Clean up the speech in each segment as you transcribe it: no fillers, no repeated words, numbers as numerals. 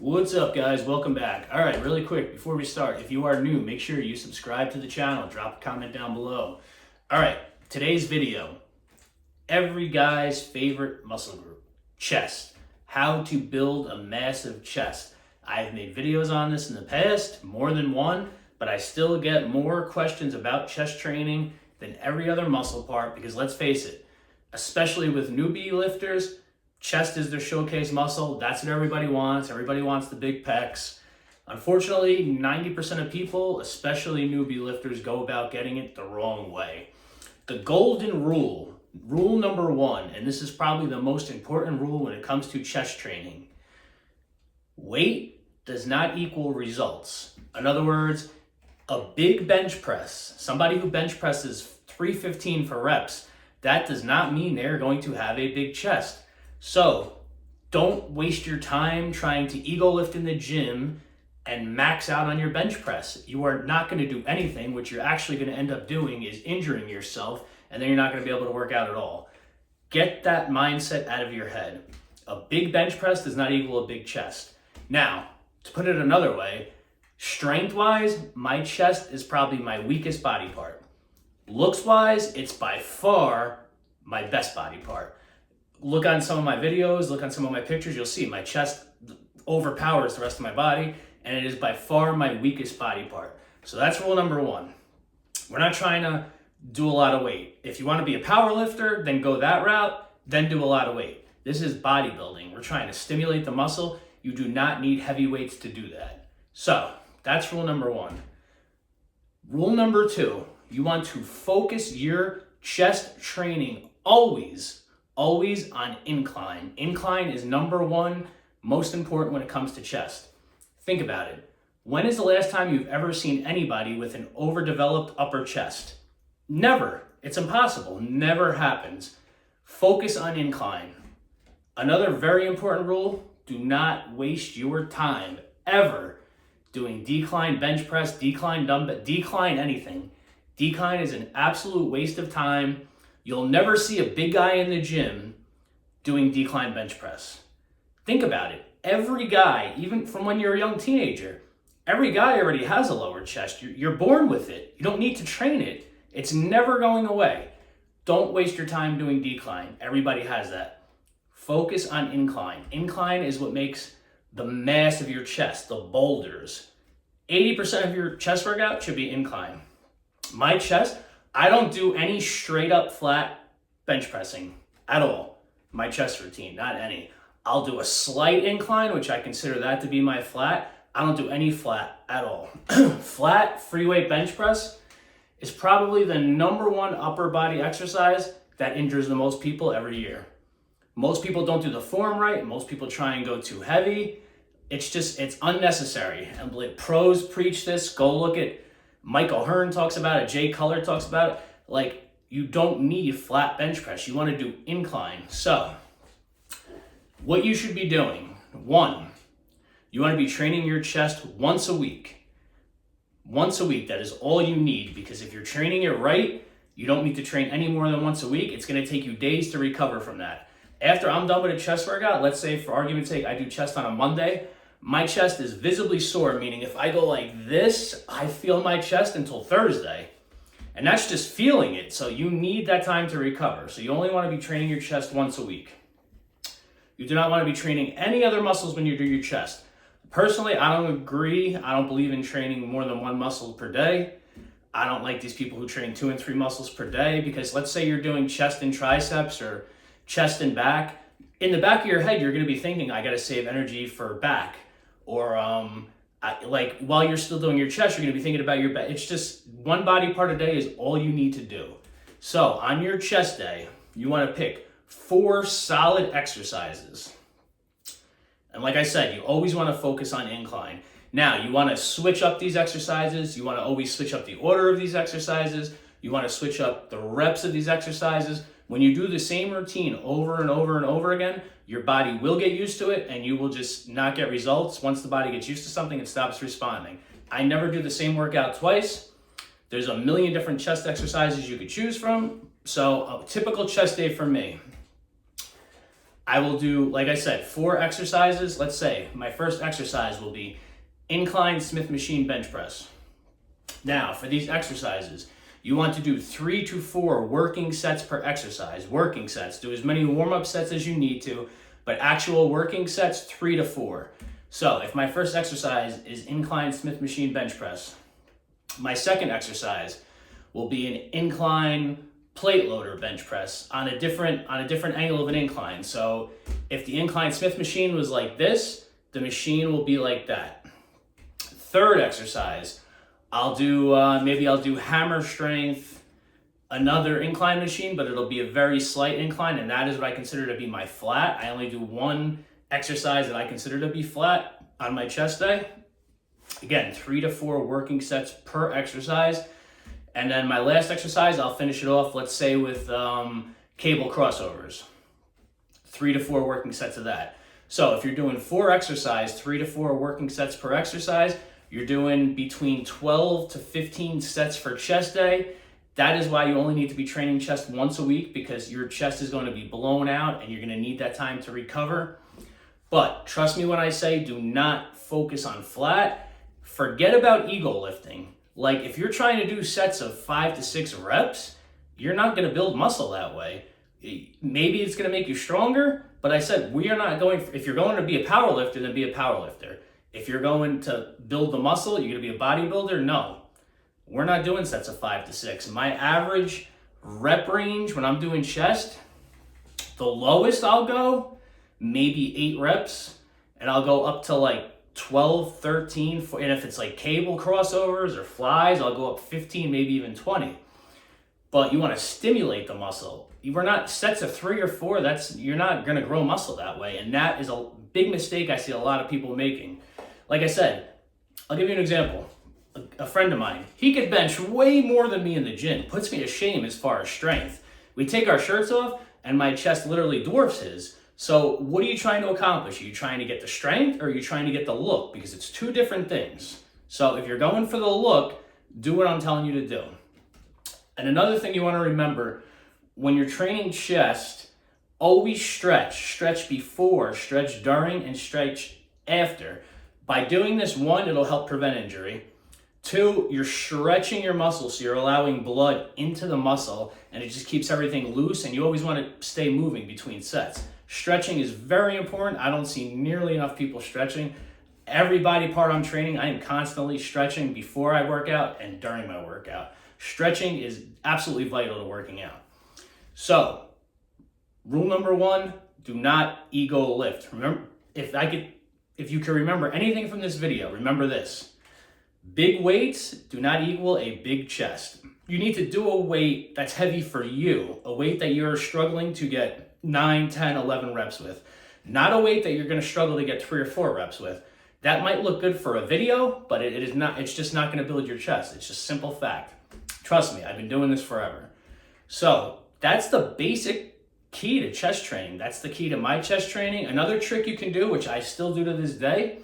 What's up, guys? Welcome back. All right, really quick before we start, if you are new, make sure you subscribe to the channel, drop a comment down below. All right, today's video, every guy's favorite muscle group, chest. How to build a massive chest. I've made videos on this in the past, more than one, but I still get more questions about chest training than every other muscle part because let's face it, especially with newbie lifters, chest is their showcase muscle. That's what everybody wants. Everybody wants the big pecs. Unfortunately, 90% of people, especially newbie lifters, go about getting it the wrong way. The golden rule, rule number one, and this is probably the most important rule when it comes to chest training. Weight does not equal results. In other words, a big bench press, somebody who bench presses 315 for reps, that does not mean they're going to have a big chest. So don't waste your time trying to ego lift in the gym and max out on your bench press. You are not going to do anything. What you're actually going to end up doing is injuring yourself, and then you're not going to be able to work out at all. Get that mindset out of your head. A big bench press does not equal a big chest. Now, to put it another way, strength-wise, my chest is probably my weakest body part. Looks-wise, it's by far my best body part. Look on some of my videos, look on some of my pictures, you'll see my chest overpowers the rest of my body, and it is by far my weakest body part. So that's rule number one. We're not trying to do a lot of weight. If you want to be a power lifter, then go that route, then do a lot of weight. This is bodybuilding. We're trying to stimulate the muscle. You do not need heavy weights to do that. So that's rule number one. Rule number two, you want to focus your chest training always on incline. Incline is number one, most important when it comes to chest. Think about it. When is the last time you've ever seen anybody with an overdeveloped upper chest? Never. It's impossible. Never happens. Focus on incline. Another very important rule, do not waste your time ever doing decline bench press, decline dumbbell, decline anything. Decline is an absolute waste of time. You'll never see a big guy in the gym doing decline bench press. Think about it. Every guy, even from when you're a young teenager, every guy already has a lower chest. You're born with it. You don't need to train it. It's never going away. Don't waste your time doing decline. Everybody has that. Focus on incline. Incline is what makes the mass of your chest, the boulders. 80% of your chest workout should be incline. My chest, I don't do any straight up flat bench pressing at all. My chest routine, not any. I'll do a slight incline, which I consider that to be my flat. I don't do any flat at all. Flat free weight bench press is probably the number one upper body exercise that injures the most people every year. Most people don't do the form right. Most people try and go too heavy. It's unnecessary. And like pros preach this. Go look at Mike O'Hearn talks about it. Jay Cutler talks about it. Like, you don't need flat bench press. You want to do incline. So, what you should be doing, one, you want to be training your chest once a week. Once a week, that is all you need, because if you're training it right, you don't need to train any more than once a week. It's going to take you days to recover from that. After I'm done with a chest workout, let's say for argument's sake, I do chest on a Monday, my chest is visibly sore, meaning if I go like this, I feel my chest until Thursday. And that's just feeling it. So you need that time to recover. So you only want to be training your chest once a week. You do not want to be training any other muscles when you do your chest. Personally, I don't agree. I don't believe in training more than one muscle per day. I don't like these people who train 2 and 3 muscles per day, because let's say you're doing chest and triceps or chest and back. In the back of your head, you're going to be thinking, I got to save energy for back. Or like while you're still doing your chest, you're going to be thinking about your back. It's just one body part a day is all you need to do. So on your chest day, you want to pick 4 solid exercises. And like I said, you always want to focus on incline. Now, you want to switch up these exercises. You want to always switch up the order of these exercises. You want to switch up the reps of these exercises. When you do the same routine over and over and over again, your body will get used to it and you will just not get results. Once the body gets used to something, it stops responding. I never do the same workout twice. There's a million different chest exercises you could choose from. So a typical chest day for me, I will do, like I said, 4 exercises. Let's say my first exercise will be incline Smith machine bench press. Now, for these exercises, you want to do 3 to 4 working sets per exercise. Working sets. Do as many warm-up sets as you need to, but actual working sets, 3 to 4. So if my first exercise is incline Smith machine bench press, my second exercise will be an incline plate loader bench press on a different angle of an incline. So if the incline Smith machine was like this, the machine will be like that. Third exercise, maybe I'll do hammer strength, another incline machine, but it'll be a very slight incline, and that is what I consider to be my flat. I only do 1 exercise that I consider to be flat on my chest day. Again, 3 to 4 working sets per exercise. And then my last exercise, I'll finish it off, let's say with cable crossovers. 3 to 4 working sets of that. So if you're doing 4 exercise, 3 to 4 working sets per exercise, you're doing between 12 to 15 sets for chest day. That is why you only need to be training chest once a week, because your chest is going to be blown out and you're going to need that time to recover. But trust me when I say do not focus on flat. Forget about ego lifting. Like if you're trying to do sets of 5 to 6 reps, you're not going to build muscle that way. Maybe it's going to make you stronger, but I said we are not going, if you're going to be a power lifter, then be a power lifter. If you're going to build the muscle, you're going to be a bodybuilder, no. We're not doing sets of 5 to 6. My average rep range when I'm doing chest, the lowest I'll go, maybe 8 reps, and I'll go up to like 12, 13, and if it's like cable crossovers or flies, I'll go up 15, maybe even 20. But you want to stimulate the muscle. We're not sets of 3 or 4, you're not going to grow muscle that way, and that is a big mistake I see a lot of people making. Like I said, I'll give you an example. A friend of mine, he could bench way more than me in the gym. Puts me to shame as far as strength. We take our shirts off, and my chest literally dwarfs his. So what are you trying to accomplish? Are you trying to get the strength, or are you trying to get the look? Because it's 2 different things. So if you're going for the look, do what I'm telling you to do. And another thing you want to remember, when you're training chest, always stretch. Stretch before, stretch during, and stretch after. By doing this, 1, it'll help prevent injury. 2, you're stretching your muscle, so you're allowing blood into the muscle, and it just keeps everything loose, and you always want to stay moving between sets. Stretching is very important. I don't see nearly enough people stretching. Every body part I'm training, I am constantly stretching before I work out and during my workout. Stretching is absolutely vital to working out. So, rule number 1, do not ego lift. Remember, if you can remember anything from this video, remember this. Big weights do not equal a big chest. You need to do a weight that's heavy for you, a weight that you're struggling to get 9, 10, 11 reps with. Not a weight that you're going to struggle to get 3 or 4 reps with. That might look good for a video, but it's just not going to build your chest. It's just simple fact. Trust me, I've been doing this forever. So that's the basic key to chest training. That's the key to my chest training. Another trick you can do, which I still do to this day,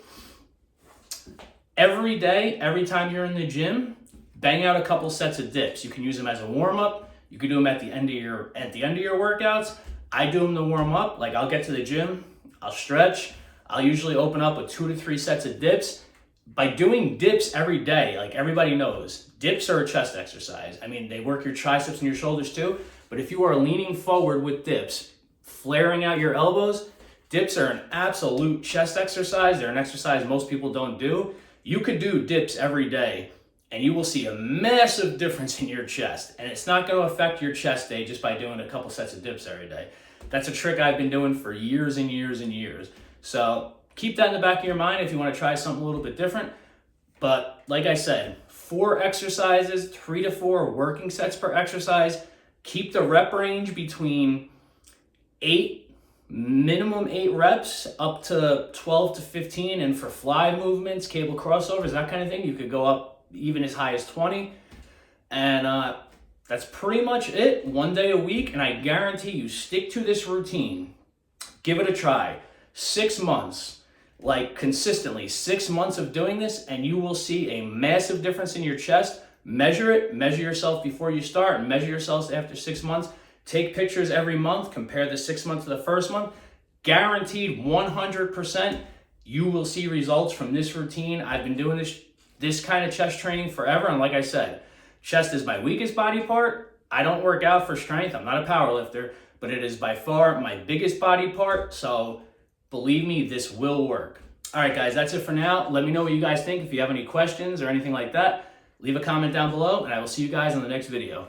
every day, every time you're in the gym, bang out a couple sets of dips. You can use them as a warm-up. You can do them at the end of your workouts. I do them to warm up. Like I'll get to the gym, I'll stretch. I'll usually open up with 2 to 3 sets of dips. By doing dips every day, like everybody knows, dips are a chest exercise. I mean, they work your triceps and your shoulders too, but if you are leaning forward with dips, flaring out your elbows, dips are an absolute chest exercise. They're an exercise most people don't do. You could do dips every day and you will see a massive difference in your chest. And it's not going to affect your chest day just by doing a couple sets of dips every day. That's a trick I've been doing for years and years and years. So keep that in the back of your mind if you want to try something a little bit different. But like I said, 4 exercises, 3 to 4 working sets per exercise. Keep the rep range between minimum 8 reps up to 12 to 15. And for fly movements, cable crossovers, that kind of thing, you could go up even as high as 20. And that's pretty much it. 1 day a week. And I guarantee you stick to this routine. Give it a try. 6 months, like consistently 6 months of doing this, and you will see a massive difference in your chest. Measure it, measure yourself before you start, and measure yourselves after 6 months. Take pictures every month, compare the 6 months to the first month. guaranteed 100%, you will see results from this routine. I've been doing this kind of chest training forever. And like I said, chest is my weakest body part. I don't work out for strength. I'm not a power lifter, but it is by far my biggest body part. So believe me, this will work. All right, guys, that's it for now. Let me know what you guys think. If you have any questions or anything like that, leave a comment down below, and I will see you guys on the next video.